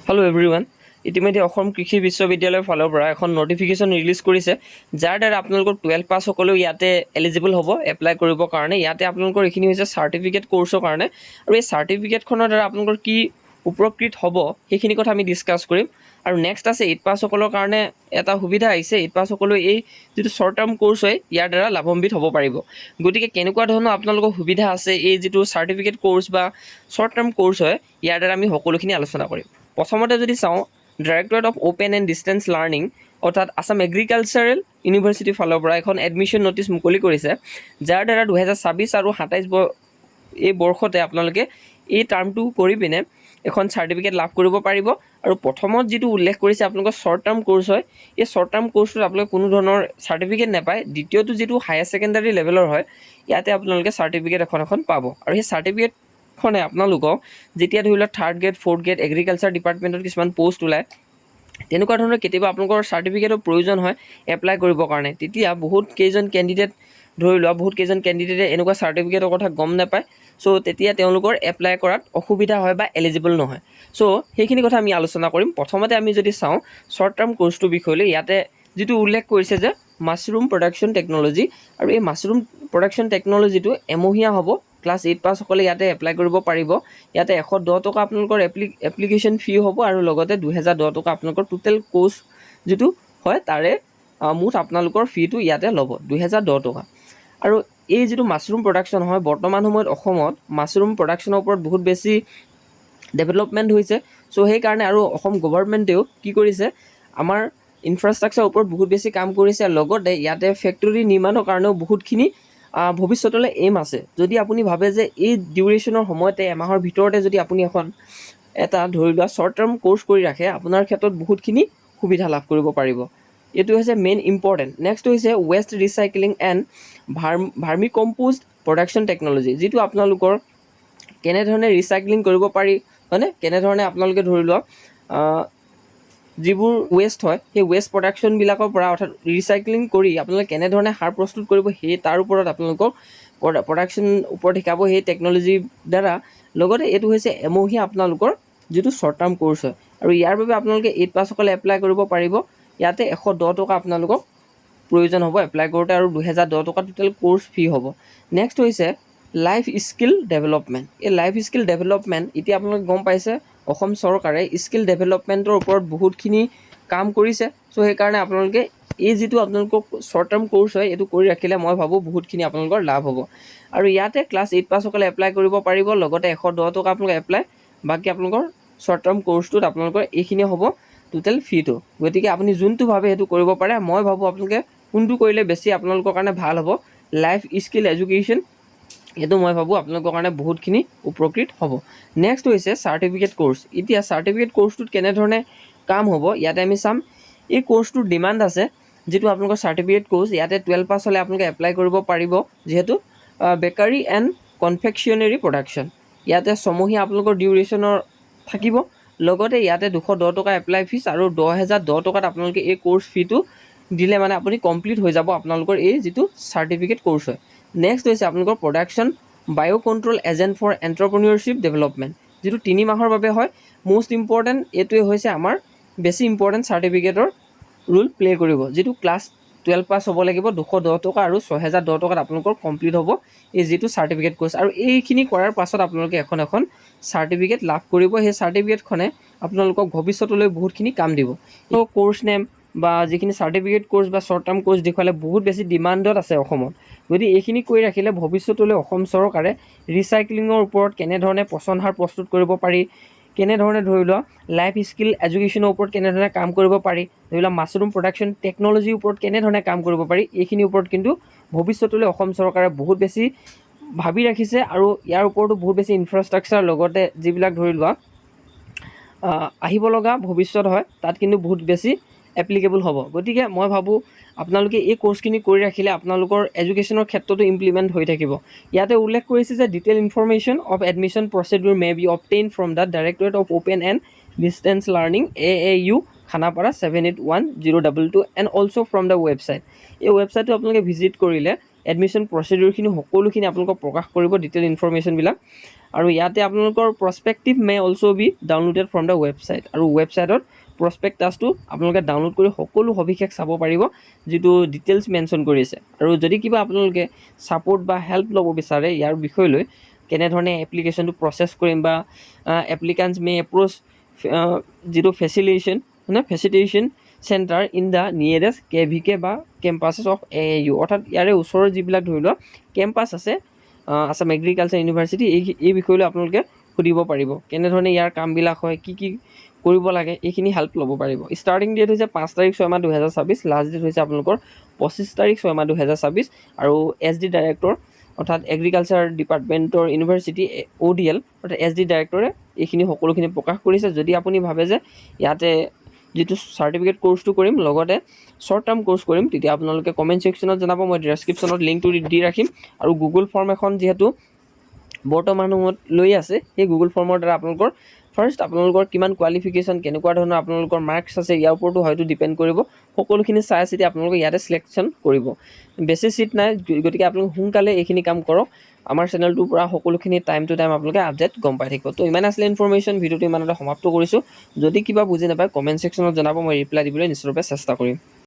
Hello' everyone. ইতিমধ্যে অসম কৃষি বিশ্ববিদ্যালয়ৰ ফালৰ পৰা এখন নটিফিকেশ্যন ৰিলিজ কৰিছে, যাৰ দ্বাৰা আপোনালোকৰ 12 পাছ সকলেও ইয়াতে এলিজিবল হ'ব এপ্লাই কৰিবৰ কাৰণে। ইয়াতে আপোনালোকৰ এইখিনি হৈছে চাৰ্টিফিকেট কোৰ্চৰ কাৰণে, আৰু এই চাৰ্টিফিকেটখনৰ দ্বাৰা আপোনালোকৰ কি উপকৃত হ'ব সেইখিনি কথা আমি ডিছকাছ কৰিম। আৰু নেক্সট আছে 8 পাছ সকলৰ কাৰণে এটা সুবিধা আহিছে, 8 পাছ সকলেও এই যিটো শ্বৰ্ট টাৰ্ম কোৰ্চ হয় ইয়াৰ দ্বাৰা লাভান্বিত হ'ব পাৰিব। গতিকে কেনেকুৱা ধৰণৰ আপোনালোকৰ সুবিধা আছে এই যিটো চাৰ্টিফিকেট কোৰ্চ বা শ্বৰ্ট টাৰ্ম কোৰ্চ হয় ইয়াৰ দ্বাৰা আমি সকলোখিনি আলোচনা কৰিম। প্ৰথমতে যদি চাওঁ, directorate of open and distance learning অৰ্থাৎ আছাম এগ্ৰিকালচাৰেল ইউনিভাৰ্চিটিৰ ফালৰ পৰা এখন এডমিশ্যন নটিচ মুকলি কৰিছে, যাৰ দ্বাৰা 2026 আৰু 27 এই বৰ্ষতে আপোনালোকে এই টাৰ্মটো কৰি পিনে এখন চাৰ্টিফিকেট লাভ কৰিব পাৰিব। আৰু প্ৰথমত যিটো উল্লেখ কৰিছে আপোনালোকৰ শ্বৰ্ট টাৰ্ম কোৰ্চ হয়, এই শ্বৰ্ট টাৰ্ম কোৰ্চটোত আপোনালোকে কোনো ধৰণৰ চাৰ্টিফিকেট নাপায়। দ্বিতীয়টো যিটো হায়াৰ ছেকেণ্ডাৰী লেভেলৰ হয়, ইয়াতে আপোনালোকে চাৰ্টিফিকেট এখন পাব। আৰু সেই চাৰ্টিফিকেটখনে আপোনালোকক যেতিয়া ধৰি লওক 3rd grade 4th grade agriculture ডিপাৰ্টমেণ্টত কিছুমান পোষ্ট ওলায়, তেনেকুৱা ধৰণৰ কেতিয়াবা আপোনালোকৰ চাৰ্টিফিকেটৰ প্ৰয়োজন হয় এপ্লাই কৰিবৰ কাৰণে, তেতিয়া বহুত কেইজন কেণ্ডিডেটে এনেকুৱা চাৰ্টিফিকেটৰ কথা গম নাপায়। চ' তেতিয়া তেওঁলোকৰ এপ্লাই কৰাত অসুবিধা হয় বা এলিজিবল নহয়। চ' সেইখিনি কথা আমি আলোচনা কৰিম। প্ৰথমতে আমি যদি চাওঁ শ্বৰ্ট টাৰ্ম কোৰ্চটোৰ বিষয়লৈ, ইয়াতে যিটো উল্লেখ কৰিছে যে মাছৰুম প্ৰডাকশ্যন টেকন'লজি, আৰু এই মাছৰুম প্ৰডাকশ্যন টেকন'লজিটো এমহীয়া হ'ব। ক্লাছ 8 পাছ সকলে ইয়াতে এপ্লাই কৰিব পাৰিব। ইয়াতে 110 টকা আপোনালোকৰ এপ্লিকেশ্যন ফি হ'ব, আৰু লগতে 2010 টকা আপোনালোকৰ টোটেল কোৰ্চ যিটো হয় তাৰে মুঠ আপোনালোকৰ ফিটো ইয়াতে ল'ব 2010 টকা। আৰু এই যিটো মাছৰুম প্ৰডাকশ্যন হয়, বৰ্তমান সময়ত অসমত মাছৰুম প্ৰডাকশ্যনৰ ওপৰত বহুত বেছি ডেভেলপমেণ্ট হৈছে। চ' সেইকাৰণে আৰু অসম গভৰ্ণমেণ্টেও কি কৰিছে, আমাৰ ইনফ্ৰাষ্ট্ৰাকচাৰৰ ওপৰত বহুত বেছি কাম কৰিছে। লগতে ইয়াতে ফেক্টৰী নিৰ্মাণৰ কাৰণেও বহুতখিনি ভৱিষ্যতলৈ এইম আছে। যদি আপুনি ভাবে যে এই ডিউৰেশ্যনৰ সময়তে এমাহৰ ভিতৰতে যদি আপুনি এটা ধৰি লোৱা শ্বৰ্ট টাৰ্ম কোৰ্চ কৰি ৰাখে, আপোনাৰ ক্ষেত্ৰত বহুতখিনি সুবিধা লাভ কৰিব পাৰিব। এইটো হৈছে মেইন ইম্পৰ্টেণ্ট। নেক্সট হৈছে waste recycling and vermi compost production technology, যিটো আপোনালোকৰ কেনেধৰণে ৰিচাইক্লিং কৰিব পাৰি, হয়নে, কেনেধৰণে আপোনালোকে ধৰি লওক যিবোৰ ৱেষ্ট হয় সেই ৱেষ্ট প্ৰডাকশ্যনবিলাকৰ পৰা অৰ্থাৎ ৰিচাইক্লিং কৰি আপোনালোকে কেনেধৰণে সাৰ প্ৰস্তুত কৰিব, সেই তাৰ ওপৰত আপোনালোকক প্ৰডাকশ্যন ওপৰত শিকাব সেই টেকন'লজিৰ দ্বাৰা। লগতে এইটো হৈছে এমহীয়া আপোনালোকৰ যিটো শ্বৰ্ট টাৰ্ম কোৰ্চ হয়, আৰু ইয়াৰ বাবে আপোনালোকে 8 পাছ সকলে এপ্লাই কৰিব পাৰিব। ইয়াতে 110 টকা আপোনালোকক প্ৰয়োজন হ'ব এপ্লাই কৰোঁতে, আৰু 2010 টকা টোটেল কোৰ্চ ফি হ'ব। নেক্সট হৈছে লাইফ স্কিল ডেভেলপমেণ্ট। এই লাইফ স্কিল ডেভেলপমেণ্ট, এতিয়া আপোনালোকে গম পাইছে অসম চৰকাৰে স্কিল ডেভেলপমেণ্টৰ ওপৰত বহুতখিনি কাম কৰিছে। চ' সেইকাৰণে আপোনালোকে এই যিটো আপোনালোকৰ শ্বৰ্ট টাৰ্ম কোৰ্চ হয় এইটো কৰি ৰাখিলে মই ভাবোঁ বহুতখিনি আপোনালোকৰ লাভ হ'ব। আৰু ইয়াতে ক্লাছ 8 পাছ সকলে এপ্লাই কৰিব পাৰিব। লগতে 110 টকা আপোনালোকে এপ্লাই, বাকী আপোনালোকৰ শ্বৰ্ট টাৰ্ম কোৰ্চটোত আপোনালোকৰ এইখিনি হ'ব টোটেল ফিটো। গতিকে আপুনি যোনটো ভাবে সেইটো কৰিব পাৰে। মই ভাবোঁ আপোনালোকে কোনটো কৰিলে বেছি আপোনালোকৰ কাৰণে ভাল হ'ব, লাইফ স্কিল এডুকেশ্যন, এইটো মই ভাবোঁ আপোনালোকৰ কাৰণে বহুতখিনি উপকৃত হ'ব। নেক্সট হৈছে চাৰ্টিফিকেট কোৰ্চ। এতিয়া চাৰ্টিফিকেট কোৰ্চটোত কেনেধৰণে কাম হ'ব ইয়াতে আমি চাম। এই কোৰ্চটোৰ ডিমাণ্ড আছে, যিটো আপোনালোকৰ চাৰ্টিফিকেট কোৰ্চ, ইয়াতে 12 পাছ হ'লে আপোনালোকে এপ্লাই কৰিব পাৰিব। যিহেতু বেকাৰী এণ্ড কনফেকশ্যনেৰী প্ৰডাকশ্যন, ইয়াতে ছমহীয়া আপোনালোকৰ ডিউৰেশ্যনৰ থাকিব। লগতে ইয়াতে 210 টকা এপ্লাই ফিজ, আৰু 10,010 টকাত আপোনালোকে এই কোৰ্চ ফিটো দিলে মানে আপুনি কমপ্লিট হৈ যাব আপোনালোকৰ এই যিটো চাৰ্টিফিকেট কোৰ্চ হয়। নেক্সট হৈছে আপোনালোকৰ প্ৰডাকশ্যন বায়' কণ্ট্ৰল এজেণ্ট ফৰ এণ্টাৰপ্ৰনিয়ৰশ্বিপ ডেভেলপমেণ্ট, যিটো 3 মাহৰ বাবে হয়। মষ্ট ইম্পৰ্টেণ্ট এইটোৱে হৈছে আমাৰ বেছি ইম্পৰ্টেণ্ট চাৰ্টিফিকেটৰ ৰোল প্লে' কৰিব, যিটো ক্লাছ 12 পাছ হ'ব লাগিব, 210 টকা, আৰু 6,010 টকাত আপোনালোকৰ কমপ্লিট হ'ব এই যিটো চাৰ্টিফিকেট কোৰ্চ। আৰু এইখিনি কৰাৰ পাছত আপোনালোকে এখন চাৰ্টিফিকেট লাভ কৰিব। সেই চাৰ্টিফিকেটখনে আপোনালোকক ভৱিষ্যতলৈ বহুতখিনি কাম দিব। ত' কোৰ্চ নেম বা যিখিনি চাৰ্টিফিকেট কোৰ্চ বা শ্বৰ্ট টাৰ্ম কোৰ্চ দেখুৱালে বহুত বেছি ডিমাণ্ডত আছে অসমত। গতিকে এইখিনি কৰি ৰাখিলে ভৱিষ্যতলৈ অসম চৰকাৰে ৰিচাইক্লিঙৰ ওপৰত কেনেধৰণে পচন সাৰ প্ৰস্তুত কৰিব পাৰি, কেনেধৰণে ধৰি লোৱা লাইফ স্কিল এডুকেশ্যনৰ ওপৰত কেনেধৰণে কাম কৰিব পাৰি, ধৰি লোৱা মাছৰুম প্ৰডাকশ্যন টেকন'লজিৰ ওপৰত কেনেধৰণে কাম কৰিব পাৰি, এইখিনিৰ ওপৰত কিন্তু ভৱিষ্যতলৈ অসম চৰকাৰে বহুত বেছি ভাবি ৰাখিছে। আৰু ইয়াৰ ওপৰতো বহুত বেছি ইনফ্ৰাষ্ট্ৰাকচাৰ, লগতে যিবিলাক ধৰি লোৱা আহিব লগা ভৱিষ্যত হয় তাত কিন্তু বহুত বেছি এপ্লিকেবল হ'ব। গতিকে মই ভাবোঁ আপোনালোকে এই কোৰ্চখিনি কৰি ৰাখিলে আপোনালোকৰ এডুকেশ্যনৰ ক্ষেত্ৰতো ইমপ্লিমেণ্ট হৈ থাকিব। ইয়াতে উল্লেখ কৰিছে যে detail information of admission procedure may be obtain from the directorate of open and distance learning AAU Khanapara 781022 and also' from the website. এই ৱেবছাইটটো আপোনালোকে ভিজিট কৰিলে এডমিশ্যন প্ৰচিডিউৰখিনি সকলোখিনি আপোনালোকক প্ৰকাশ কৰিব ডিটেইল ইনফৰমেশ্যনবিলাক। আৰু ইয়াতে আপোনালোকৰ prospective May also' B downloaded from the website, আৰু ৱেবছাইটত প্ৰস্পেক্টাছটো আপোনালোকে ডাউনলোড কৰি সকলো সবিশেষ চাব পাৰিব, যিটো ডিটেইলছ মেনশ্যন কৰিছে। আৰু যদি কিবা আপোনালোকে ছাপোৰ্ট বা হেল্প ল'ব বিচাৰে ইয়াৰ বিষয় লৈ, কেনেধৰণে এপ্লিকেশ্যনটো প্ৰচেছ কৰিম বা এপ্লিকাণ্টছ মে এপ্ৰ'চ যিটো facilitation centre in the nearest KVK বা কেম্পাছেছ অফ AAU, অৰ্থাৎ ইয়াৰে ওচৰৰ যিবিলাক ধৰি লওক কেম্পাছ আছে আছাম এগ্ৰিকালচাৰ ইউনিভাৰ্চিটি, এই বিষয়লৈ আপোনালোকে সুধিব পাৰিব, কেনেধৰণে ইয়াৰ কামবিলাক হয়, কি কি কৰিব লাগে, এইখিনি হেল্প ল'ব পাৰিব। ষ্টাৰ্টিং ডেট হৈছে 5 তাৰিখ 6 মাহ 2024, লাষ্ট ডেট হৈছে আপোনালোকৰ 25 তাৰিখ 6 মাহ 2024, আৰু SD ডাইৰেক্টৰ অৰ্থাৎ এগ্ৰিকালচাৰ ডিপাৰ্টমেণ্টৰ ইউনিভাৰ্চিটি ODL অৰ্থাৎ SD ডাইৰেক্টৰে এইখিনি সকলোখিনি প্ৰকাশ কৰিছে। যদি আপুনি ভাবে যে ইয়াতে যিটো চাৰ্টিফিকেট কৰ্চটো কৰিম লগতে শ্বৰ্ট টাৰ্ম কৰ্চ কৰিম, তেতিয়া আপোনালোকে কমেণ্ট ছেকশ্যনত জনাব, মই ডেছক্ৰিপশ্যনত লিংকটো দি ৰাখিম। আৰু গুগল ফৰ্ম এখন যিহেতু বৰ্তমান সময়ত লৈ আছে, সেই গুগল ফৰ্মৰ দ্বাৰা আপোনালোকৰ কিমান কোৱালিফিকেশ্যন, কেনেকুৱা ধৰণৰ আপোনালোকৰ মাৰ্কছ আছে, ইয়াৰ ওপৰতো হয়তো ডিপেণ্ড কৰিব। সকলোখিনি চাই চিতি আপোনালোকে ইয়াতে চিলেকশ্যন কৰিব। বেছি চিট নাই, গতিকে আপোনালোকে সোনকালে এইখিনি কাম কৰক। আমাৰ চেনেলটোৰ পৰা সকলোখিনি টাইম টু টাইম আপোনালোকে আপডেট গম পাই থাকিব। তো ইমান আছিলে ইনফৰমেশ্যন, ভিডিঅ'টো ইমানতে সমাপ্ত কৰিছোঁ। যদি কিবা বুজি নাপায় কমেণ্ট ছেকশ্যনত জনাব, মই ৰিপ্লাই দিবলৈ নিশ্চিতভাৱে চেষ্টা কৰিম।